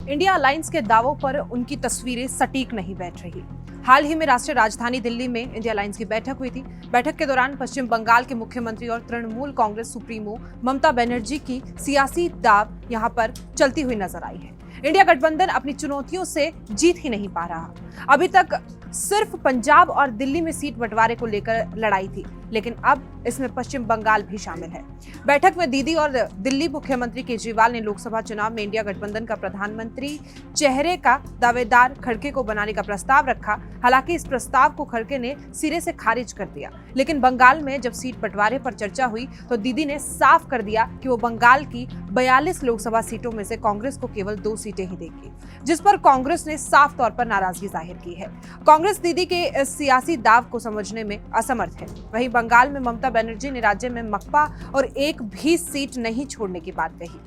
India alliance के दावों पर उनकी तस्वीरें सटीक नहीं बैठ रही। हाल ही में राष्ट्रीय राजधानी दिल्ली में इंडिया अलायंस की बैठक हुई थी। बैठक के दौरान पश्चिम बंगाल के मुख्यमंत्री और तृणमूल कांग्रेस सुप्रीमो ममता बनर्जी की सियासी दाव यहां पर चलती हुई नजर आई है। इंडिया गठबंधन अपनी चुनौतियों से जीत ही नहीं पा रहा। अभी तक सिर्फ पंजाब और दिल्ली में सीट बंटवारे को लेकर लड़ाई थी, लेकिन अब इसमें पश्चिम बंगाल भी शामिल है। बैठक में दीदी और दिल्ली मुख्यमंत्री केजरीवाल ने लोकसभा चुनाव में इंडिया गठबंधन का प्रधानमंत्री चेहरे का दावेदार खड़गे को बनाने का प्रस्ताव रखा। हालांकि इस प्रस्ताव को खड़गे ने सिरे से खारिज कर दिया, लेकिन बंगाल में जब सीट बंटवारे पर चर्चा हुई तो दीदी ने साफ कर दिया कि वो बंगाल की 42 लोकसभा सीटों में से कांग्रेस को केवल 2 सीटें ही देगी, जिस पर कांग्रेस ने साफ तौर पर नाराजगी जाहिर की है। कांग्रेस दीदी के इस सियासी दाव को समझने में असमर्थ है। वहीं बंगाल में ममता बनर्जी ने राज्य में मकपा और एक भी सीट नहीं छोड़ने की बात कही।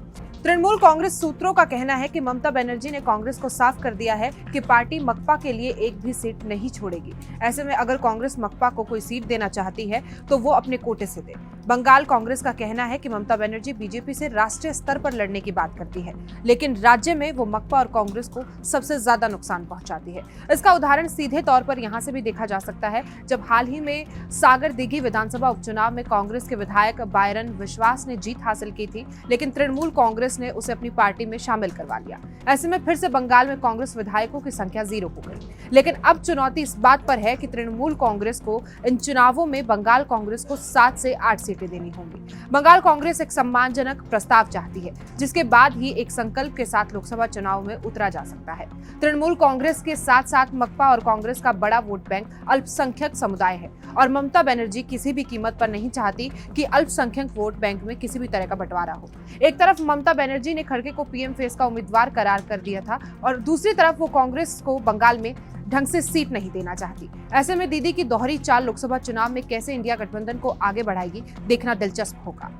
तृणमूल कांग्रेस सूत्रों का कहना है कि ममता बनर्जी ने कांग्रेस को साफ कर दिया है कि पार्टी मकपा के लिए एक भी सीट नहीं छोड़ेगी। ऐसे में अगर कांग्रेस मकपा को कोई सीट देना चाहती है तो वो अपने कोटे से दे। बंगाल कांग्रेस का कहना है कि ममता बनर्जी बीजेपी से राष्ट्रीय स्तर पर लड़ने की बात करती है, लेकिन राज्य में वो मकपा और कांग्रेस को सबसे ज्यादा नुकसान पहुंचाती है। इसका उदाहरण सीधे तौर पर यहां से भी देखा जा सकता है, जब हाल ही में सागर दिघी विधानसभा उपचुनाव में कांग्रेस के विधायक बायरन विश्वास ने जीत हासिल की थी, लेकिन तृणमूल कांग्रेस ने उसे अपनी पार्टी में शामिल करवा लिया। ऐसे में फिर से बंगाल में कांग्रेस विधायकों की संख्या 0 हो गई। लेकिन अब चुनौती इस बात पर है कि तृणमूल कांग्रेस को इन चुनावों में बंगाल कांग्रेस को 7 से 8 सीटें देनी होंगी। बंगाल कांग्रेस एक सम्मानजनक प्रस्ताव चाहती है, जिसके बाद ही एक संकल्प के साथ लोकसभा चुनाव में उतरा जा सकता है। तृणमूल कांग्रेस के साथ साथ मकपा और कांग्रेस का बड़ा वोट बैंक अल्पसंख्यक समुदाय है और ममता बनर्जी किसी भी कीमत पर नहीं चाहती कि अल्पसंख्यक वोट बैंक में किसी भी तरह का बंटवारा हो। एक तरफ ममता बनर्जी ने खड़गे को पीएम फेस का उम्मीदवार करार कर दिया था और दूसरी तरफ वो कांग्रेस को बंगाल में ढंग से सीट नहीं देना चाहती। ऐसे में दीदी की दोहरी चाल लोकसभा चुनाव में कैसे इंडिया गठबंधन को आगे बढ़ाएगी, देखना दिलचस्प होगा।